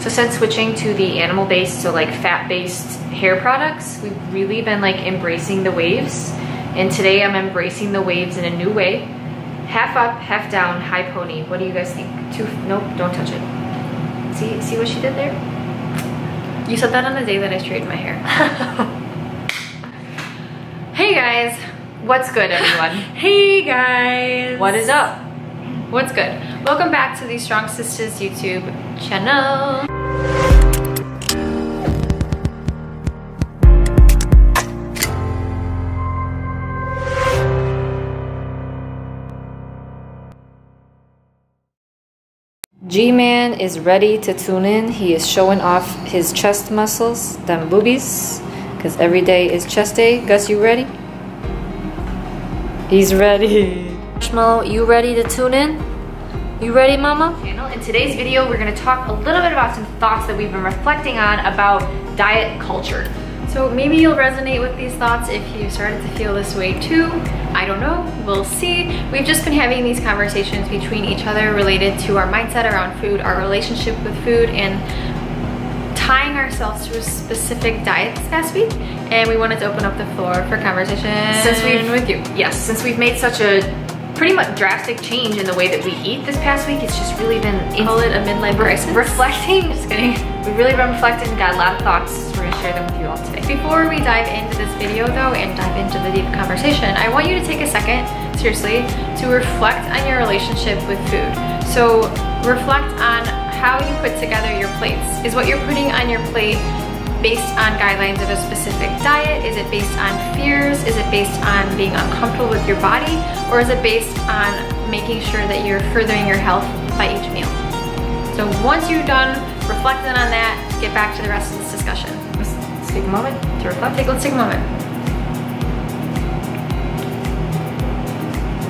So since switching to the animal-based, so like fat-based hair products, we've really been like embracing the waves. And today I'm embracing the waves in a new way. Half up, half down, high pony. What do you guys think? Nope, don't touch it. See what she did there? You said that on the day that I straightened my hair. Hey guys, what's good everyone? Hey guys! What is up? What's good? Welcome back to the Strong.Sistas YouTube channel. G-Man is ready to tune in. He is showing off his chest muscles, them boobies, because every day is chest day. Gus, you ready? He's ready. Marshmallow, you ready to tune in? You ready, mama? In today's video, we're gonna talk a little bit about some thoughts that we've been reflecting on about diet culture. So maybe you'll resonate with these thoughts if you started to feel this way too. I don't know, we'll see. We've just been having these conversations between each other related to our mindset around food, our relationship with food, and tying ourselves to a specific diet this past week. And we wanted to open up the floor for conversation since we've made such a pretty much drastic change in the way that we eat this past week. It's just really been call it a midlife crisis. Reflecting. Just kidding. We've really been reflecting, got a lot of thoughts. So we're gonna share them with you all today. Before we dive into this video though and dive into the deep conversation, I want you to take a second, seriously, to reflect on your relationship with food. So reflect on how you put together your plates. Is what you're putting on your plate based on guidelines of a specific diet? Is it based on fears? Is it based on being uncomfortable with your body? Or is it based on making sure that you're furthering your health by each meal? So once you're done reflecting on that, get back to the rest of this discussion. Let's take a moment to reflect. Let's take a moment.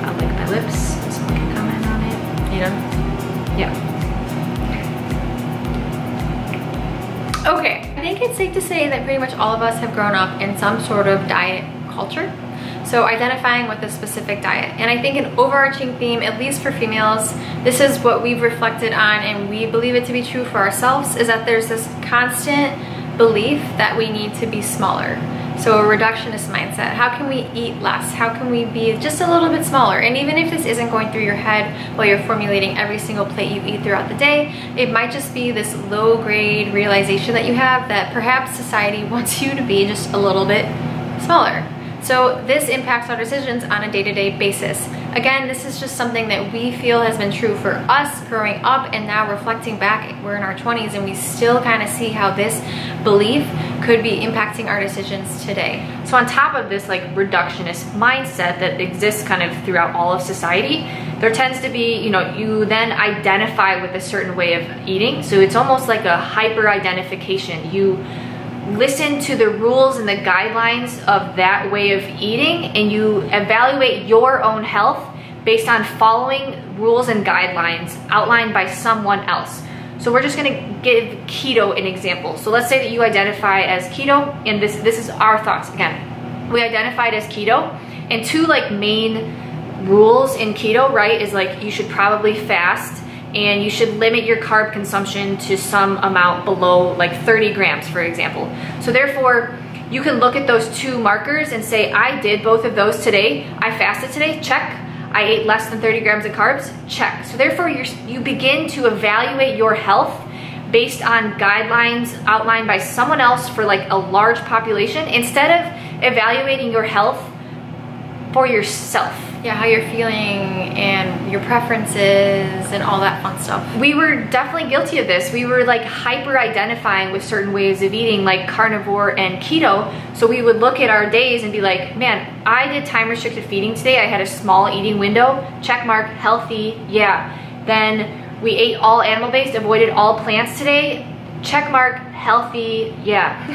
I'll lick my lips. Someone can comment on it. You know? Yeah. Okay, I think it's safe to say that pretty much all of us have grown up in some sort of diet culture. So identifying with a specific diet. And I think an overarching theme, at least for females, this is what we've reflected on and we believe it to be true for ourselves, is that there's this constant belief that we need to be smaller. So a reductionist mindset. How can we eat less? How can we be just a little bit smaller? And even if this isn't going through your head while you're formulating every single plate you eat throughout the day, it might just be this low grade realization that you have that perhaps society wants you to be just a little bit smaller. So this impacts our decisions on a day-to-day basis. Again, this is just something that we feel has been true for us growing up, and now reflecting back, we're in our 20s and we still kind of see how this belief could be impacting our decisions today. So on top of this like reductionist mindset that exists kind of throughout all of society, there tends to be, you then identify with a certain way of eating. So it's almost like a hyper-identification. You listen to the rules and the guidelines of that way of eating, and you evaluate your own health based on following rules and guidelines outlined by someone else. So we're just gonna give keto an example. So let's say that you identify as keto, and this is our thoughts. Again, we identified as keto, and two like main rules in keto, right, is like you should probably fast, and you should limit your carb consumption to some amount below like 30 grams, for example. So therefore, you can look at those two markers and say, I did both of those today. I fasted today, check. I ate less than 30 grams of carbs, check. So therefore, you begin to evaluate your health based on guidelines outlined by someone else for like a large population, instead of evaluating your health for yourself. Yeah, how you're feeling and your preferences and all that fun stuff. We were definitely guilty of this. We were like hyper identifying with certain ways of eating, like carnivore and keto. So we would look at our days and be like, man, I did time restricted feeding today. I had a small eating window, check mark, healthy, yeah. Then we ate all animal based, avoided all plants today, check mark, healthy, yeah.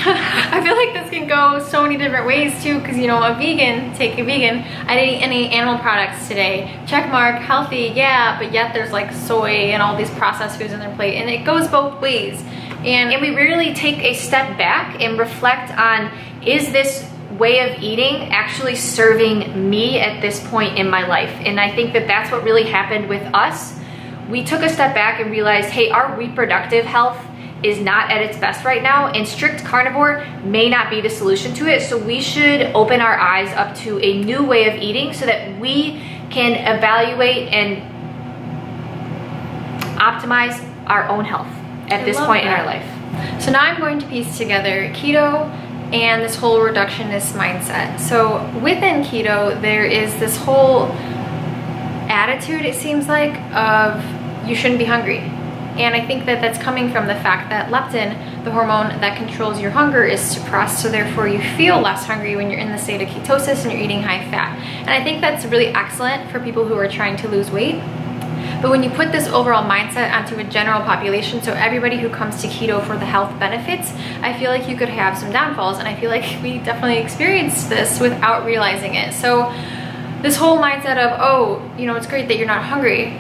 I feel like this can go so many different ways too, because take a vegan, I didn't eat any animal products today, check mark, healthy, yeah, but yet there's like soy and all these processed foods on their plate, and it goes both ways. And we rarely take a step back and reflect on, is this way of eating actually serving me at this point in my life? And I think that that's what really happened with us. We took a step back and realized, hey, our reproductive health is not at its best right now, and strict carnivore may not be the solution to it. So we should open our eyes up to a new way of eating so that we can evaluate and optimize our own health at this point in our life. So now I'm going to piece together keto and this whole reductionist mindset. So within keto, there is this whole attitude, it seems like, of you shouldn't be hungry. And I think that that's coming from the fact that leptin, the hormone that controls your hunger, is suppressed, so therefore you feel less hungry when you're in the state of ketosis and you're eating high fat. And I think that's really excellent for people who are trying to lose weight. But when you put this overall mindset onto a general population, so everybody who comes to keto for the health benefits, I feel like you could have some downfalls, and I feel like we definitely experienced this without realizing it. So this whole mindset of, oh, you know, it's great that you're not hungry.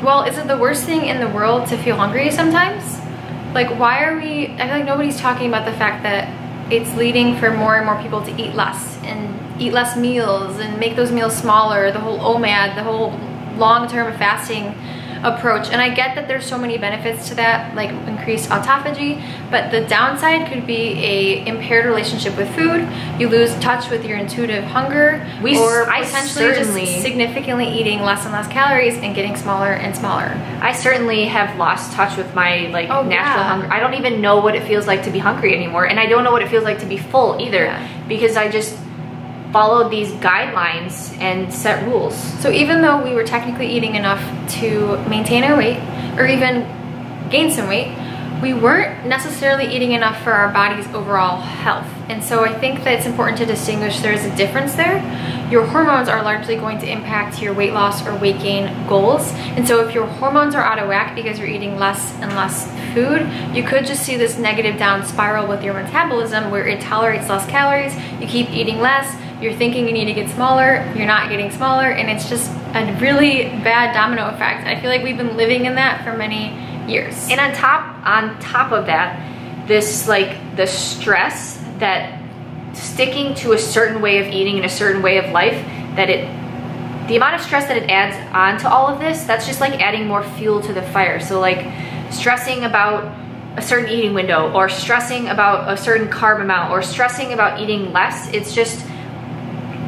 Well, is it the worst thing in the world to feel hungry sometimes? Like, why are we, I feel like nobody's talking about the fact that it's leading for more and more people to eat less and eat less meals and make those meals smaller, the whole OMAD, the whole long-term fasting approach. And I get that there's so many benefits to that, like increased autophagy, but the downside could be a impaired relationship with food. You lose touch with your intuitive hunger, or potentially just significantly eating less and less calories and getting smaller and smaller. I certainly have lost touch with my natural hunger. I don't even know what it feels like to be hungry anymore, and I don't know what it feels like to be full either, because I just followed these guidelines and set rules. So even though we were technically eating enough to maintain our weight or even gain some weight, we weren't necessarily eating enough for our body's overall health. And so I think that it's important to distinguish there's a difference there. Your hormones are largely going to impact your weight loss or weight gain goals. And so if your hormones are out of whack because you're eating less and less food, you could just see this negative down spiral with your metabolism where it tolerates less calories, you keep eating less, you're thinking you need to get smaller, you're not getting smaller, and it's just a really bad domino effect. I feel like we've been living in that for many years. And on top of that, this the stress that sticking to a certain way of eating and a certain way of life, the amount of stress that it adds on to all of this, that's just like adding more fuel to the fire. So like stressing about a certain eating window, or stressing about a certain carb amount, or stressing about eating less, it's just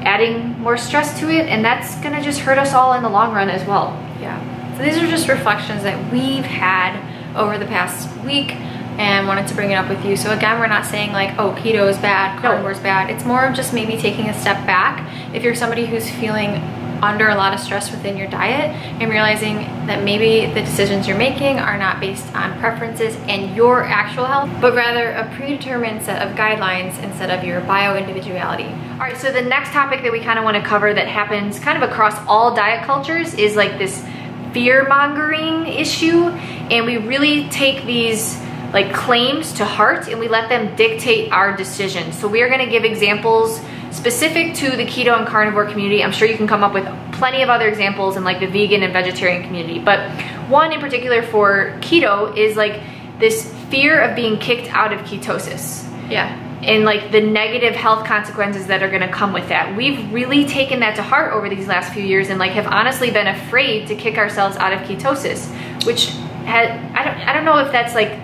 adding more stress to it, and that's gonna just hurt us all in the long run as well. Yeah. So these are just reflections that we've had over the past week and wanted to bring it up with you. So again, we're not saying like, oh, keto is bad, carnivore is bad. It's more of just maybe taking a step back if you're somebody who's feeling under a lot of stress within your diet, and realizing that maybe the decisions you're making are not based on preferences and your actual health, but rather a predetermined set of guidelines instead of your bio-individuality. All right, so the next topic that we kind of want to cover that happens kind of across all diet cultures is like this fear-mongering issue, and we really take these like claims to heart and we let them dictate our decisions. So we are going to give examples specific to the keto and carnivore community. I'm sure you can come up with plenty of other examples in like the vegan and vegetarian community, but one in particular for keto is like this fear of being kicked out of ketosis. Yeah. And like the negative health consequences that are going to come with that. We've really taken that to heart over these last few years and like have honestly been afraid to kick ourselves out of ketosis, which I don't know if that's like,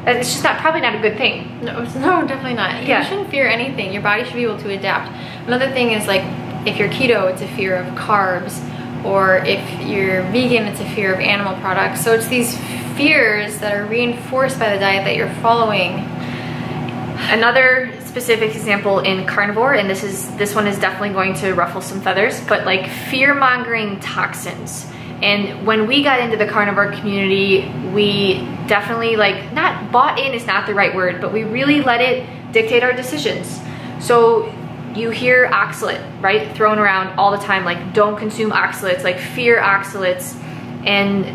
it's just probably not a good thing. No, definitely not. Yeah. You shouldn't fear anything. Your body should be able to adapt. Another thing is like, if you're keto, it's a fear of carbs, or if you're vegan, it's a fear of animal products. So it's these fears that are reinforced by the diet that you're following. Another specific example in carnivore, and this one is definitely going to ruffle some feathers, but like fear-mongering toxins. And when we got into the carnivore community, we definitely not bought in is not the right word, but we really let it dictate our decisions. So you hear oxalate, right, thrown around all the time, like don't consume oxalates, like fear oxalates. And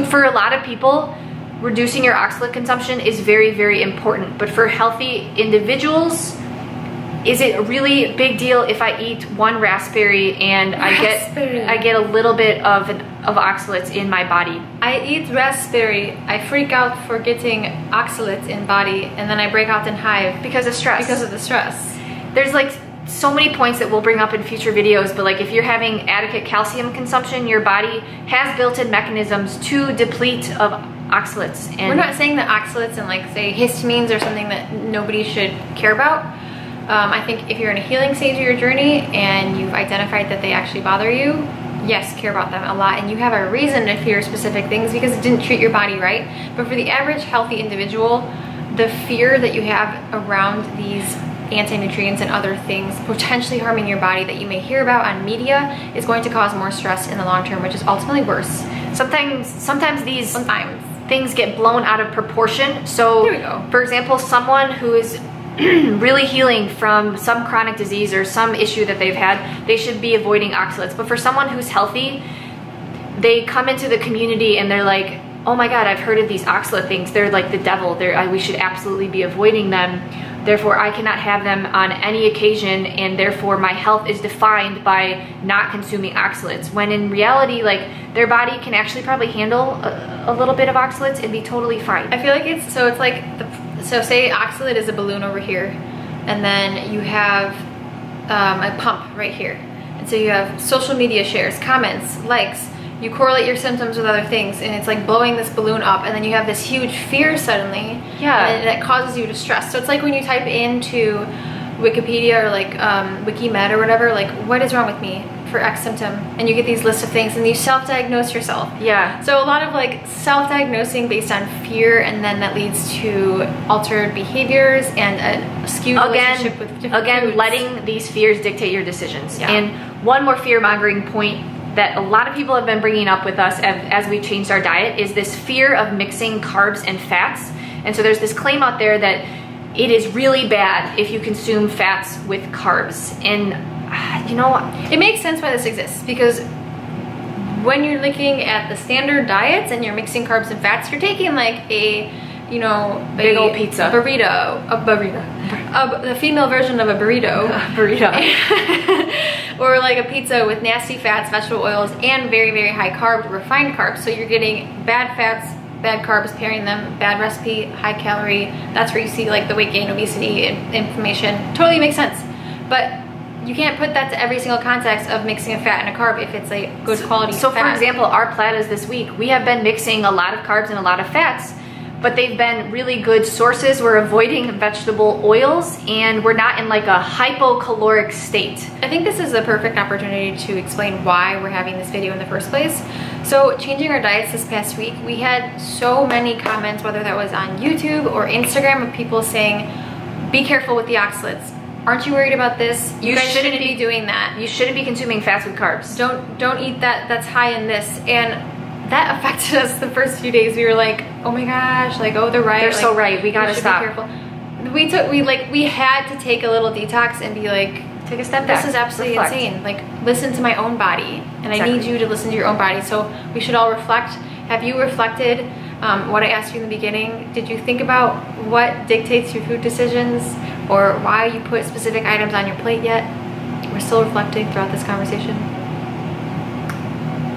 for a lot of people, reducing your oxalate consumption is very, very important. But for healthy individuals, is it a really big deal if I eat one raspberry and I get a little bit of oxalates in my body? I eat raspberry, I freak out for getting oxalates in body, and then I break out in hive because of stress. Because of the stress. There's like so many points that we'll bring up in future videos, but like if you're having adequate calcium consumption, your body has built-in mechanisms to deplete of oxalates. And we're not saying that oxalates and like say histamines are something that nobody should care about. I think if you're in a healing stage of your journey and you've identified that they actually bother you, yes, care about them a lot, and you have a reason to fear specific things because it didn't treat your body right. But for the average healthy individual, the fear that you have around these anti-nutrients and other things potentially harming your body that you may hear about on media is going to cause more stress in the long term, which is ultimately worse. Sometimes these things get blown out of proportion. So there we go. For example, someone who is really healing from some chronic disease or some issue that they've had, they should be avoiding oxalates. But for someone who's healthy, they come into the community and they're like, oh my God, I've heard of these oxalate things. They're like the devil. We should absolutely be avoiding them. Therefore, I cannot have them on any occasion, and therefore my health is defined by not consuming oxalates. When in reality, like, their body can actually probably handle a little bit of oxalates and be totally fine. I feel like it's like, so say oxalate is a balloon over here, and then you have a pump right here. And so you have social media shares, comments, likes, you correlate your symptoms with other things, and it's like blowing this balloon up, and then you have this huge fear suddenly, and that causes you to stress. So it's like when you type into Wikipedia or like WikiMed or whatever, like, what is wrong with me for X symptom, and you get these lists of things and you self-diagnose yourself. Yeah. So a lot of like self-diagnosing based on fear, and then that leads to altered behaviors and a skewed relationship with different foods. Letting these fears dictate your decisions. Yeah. And one more fear-mongering point that a lot of people have been bringing up with us as we changed our diet is this fear of mixing carbs and fats. And so there's this claim out there that it is really bad if you consume fats with carbs. And you know, it makes sense why this exists, because when you're looking at the standard diets and you're mixing carbs and fats, you're taking like a, you know, big old pizza, the female version of a burrito, or like a pizza with nasty fats, vegetable oils, and very, very high carb, refined carbs. So you're getting bad fats, bad carbs, pairing them, bad recipe, high calorie. That's where you see like the weight gain, obesity, and inflammation. Totally makes sense. But you can't put that to every single context of mixing a fat and a carb if it's a good quality fat. So for example, our platters this week, we have been mixing a lot of carbs and a lot of fats, but they've been really good sources. We're avoiding vegetable oils, and we're not in like a hypocaloric state. I think this is the perfect opportunity to explain why we're having this video in the first place. So changing our diets this past week, we had so many comments, whether that was on YouTube or Instagram, of people saying, be careful with the oxalates. Aren't you worried about this? You guys shouldn't be doing that. You shouldn't be consuming fats with carbs. Don't eat that, that's high in this. And that affected us the first few days. We were like, oh my gosh, like, oh, they're right. They're so right. We gotta stop. Be careful. We had to take a little detox and be like, take a step back. This is absolutely insane. Like, listen to my own body, and I need you to listen to your own body. So we should all reflect. Have you reflected what I asked you in the beginning? Did you think about what dictates your food decisions, or why you put specific items on your plate yet? We're still reflecting throughout this conversation.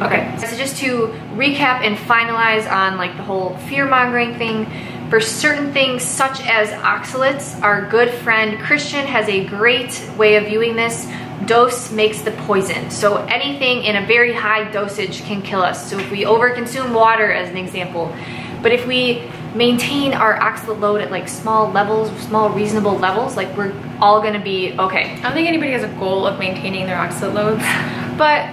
Okay, so just to recap and finalize on like the whole fear-mongering thing, for certain things such as oxalates, our good friend Christian has a great way of viewing this. Dose makes the poison. So anything in a very high dosage can kill us. So if we overconsume water, as an example, but if we maintain our oxalate load at like small levels, small reasonable levels, like we're all gonna be okay. I don't think anybody has a goal of maintaining their oxalate loads, but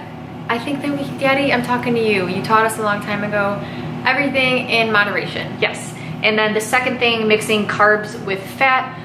I think that Daddy, I'm talking to you. You taught us a long time ago, everything in moderation. Yes. And then the second thing, mixing carbs with fat.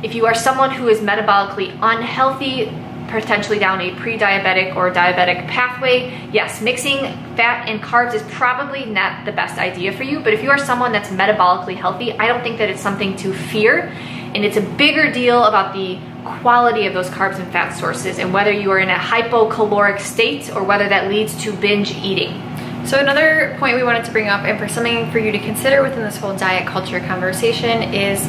If you are someone who is metabolically unhealthy, potentially down a pre-diabetic or diabetic pathway, yes, mixing fat and carbs is probably not the best idea for you. But if you are someone that's metabolically healthy, I don't think that it's something to fear. And it's a bigger deal about the quality of those carbs and fat sources, and whether you are in a hypocaloric state or whether that leads to binge eating. So another point we wanted to bring up, and for something for you to consider within this whole diet culture conversation, is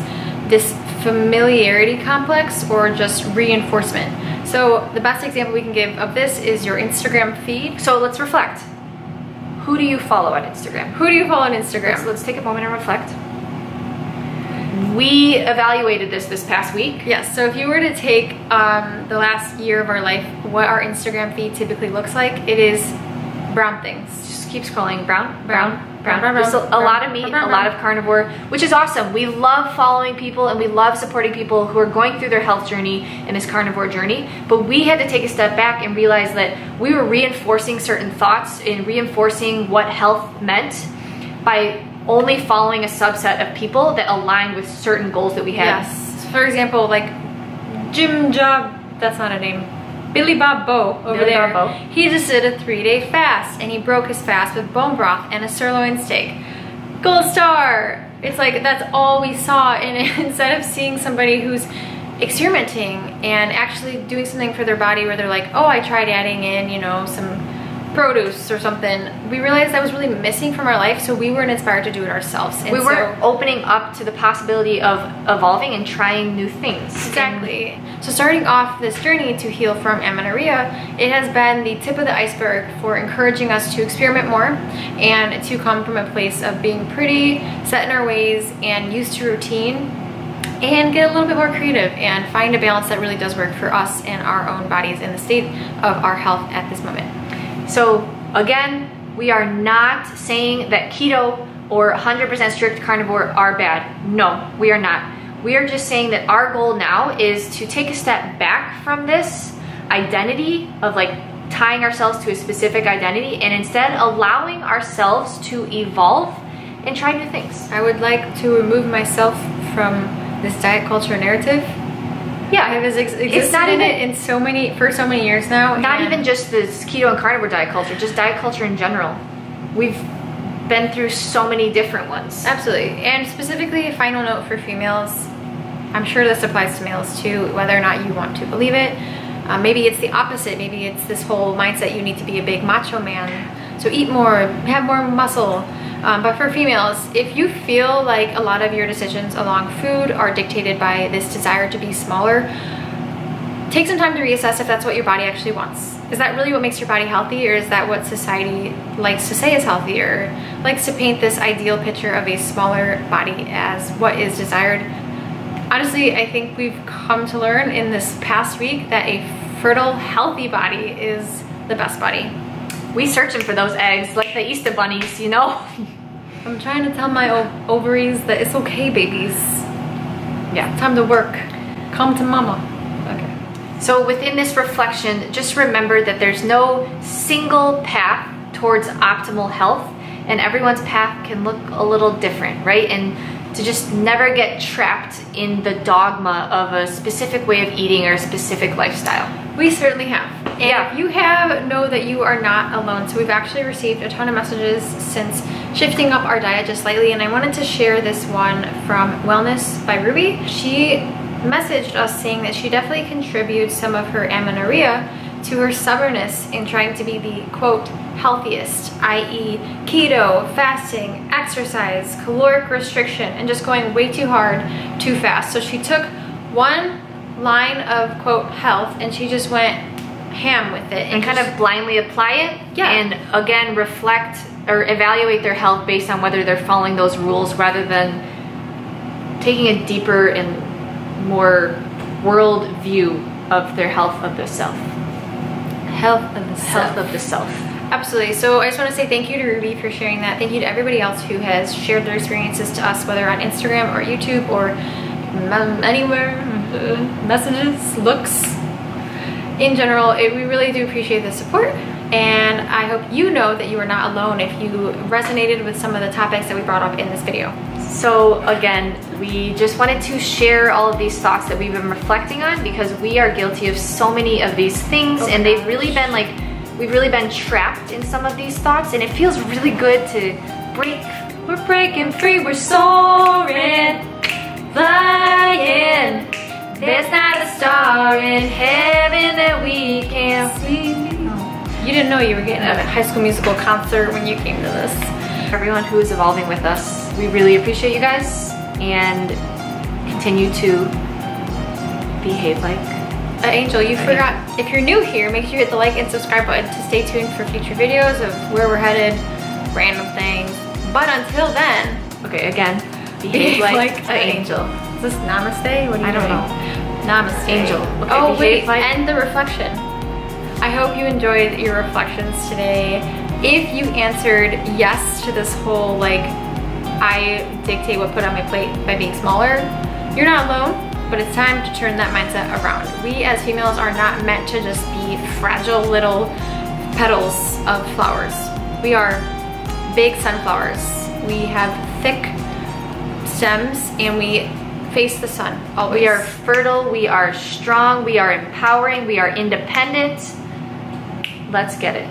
this familiarity complex or just reinforcement. So the best example we can give of this is your Instagram feed. So let's reflect. Who do you follow on Instagram? Who do you follow on Instagram? Let's take a moment and reflect. We evaluated this past week. Yes, so if you were to take the last year of our life, what our Instagram feed typically looks like, it is brown things. Just keep scrolling. Brown, brown. Just a lot of meat, a lot of carnivore, which is awesome. We love following people and we love supporting people who are going through their health journey and this carnivore journey. But we had to take a step back and realize that we were reinforcing certain thoughts and reinforcing what health meant by only following a subset of people that aligned with certain goals that we had. Yes. For example, like Jim Job, that's not a name. Billy Bob Bow over there. He just did a 3-day fast and he broke his fast with bone broth and a sirloin steak. Gold star! It's like that's all we saw, and instead of seeing somebody who's experimenting and actually doing something for their body where they're like, oh, I tried adding in, you know, some produce or something, we realized that was really missing from our life, so we weren't inspired to do it ourselves. And we weren't opening up to the possibility of evolving and trying new things. Exactly. So starting off this journey to heal from amenorrhea, it has been the tip of the iceberg for encouraging us to experiment more and to come from a place of being pretty set in our ways and used to routine, and get a little bit more creative and find a balance that really does work for us and our own bodies and the state of our health at this moment. So again, we are not saying that keto or 100% strict carnivore are bad. No, we are not. We are just saying that our goal now is to take a step back from this identity of like tying ourselves to a specific identity and instead allowing ourselves to evolve and try new things. I would like to remove myself from this diet culture narrative. Yeah, I have existed in it for so many years now. Not even just this keto and carnivore diet culture, just diet culture in general. We've been through so many different ones. Absolutely. And specifically, a final note for females, I'm sure this applies to males too, whether or not you want to believe it. Maybe it's the opposite. Maybe it's this whole mindset you need to be a big macho man. So eat more, have more muscle. But for females, if you feel like a lot of your decisions along food are dictated by this desire to be smaller, take some time to reassess if that's what your body actually wants. Is that really what makes your body healthy, or is that what society likes to say is healthy, or likes to paint this ideal picture of a smaller body as what is desired? Honestly, I think we've come to learn in this past week that a fertile, healthy body is the best body. We searching for those eggs like the Easter bunnies, you know? I'm trying to tell my ovaries that it's okay, babies. Yeah, time to work. Come to mama. Okay. So within this reflection, just remember that there's no single path towards optimal health, and everyone's path can look a little different, right? And to just never get trapped in the dogma of a specific way of eating or a specific lifestyle. We certainly have. And if you have, know that you are not alone. So we've actually received a ton of messages since shifting up our diet just slightly, and I wanted to share this one from Wellness by Ruby. She messaged us saying that she definitely contributes some of her amenorrhea to her stubbornness in trying to be the, quote, healthiest, i.e. keto, fasting, exercise, caloric restriction, and just going way too hard, too fast. So she took one line of, quote, health, and she just went ham with it. And kind of blindly apply it. Yeah. And again, reflect or evaluate their health based on whether they're following those rules rather than taking a deeper and more world view of their health of the self. Health of the self. Health of the self. Absolutely. So I just want to say thank you to Ruby for sharing that. Thank you to everybody else who has shared their experiences to us, whether on Instagram or YouTube or anywhere, messages, looks. In general, we really do appreciate the support, and I hope you know that you are not alone if you resonated with some of the topics that we brought up in this video. So again, we just wanted to share all of these thoughts that we've been reflecting on, because we are guilty of so many of these things, and they've really been like, we've really been trapped in some of these thoughts, and it feels really good to break. We're breaking free, we're soaring, flying. There's not a star in heaven that we can't see. You didn't know you were getting a High School Musical concert when you came to this. Everyone who is evolving with us, we really appreciate you guys, and continue to behave like an angel. You forgot, if you're new here, make sure you hit the like and subscribe button to stay tuned for future videos of where we're headed, random things. But until then, okay, again, behave like an angel. Is this namaste? What are you doing? I don't know. Namaste. Angel. Okay, oh wait, end the reflection. I hope you enjoyed your reflections today. If you answered yes to this whole like, I dictate what put on my plate by being smaller, you're not alone, but it's time to turn that mindset around. We as females are not meant to just be fragile little petals of flowers. We are big sunflowers. We have thick stems and we face the sun always. We are fertile, we are strong, we are empowering, we are independent. Let's get it.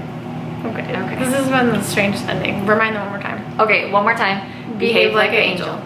Okay. This has been the strangest ending. Remind them one more time. Okay, one more time. Behave like an angel.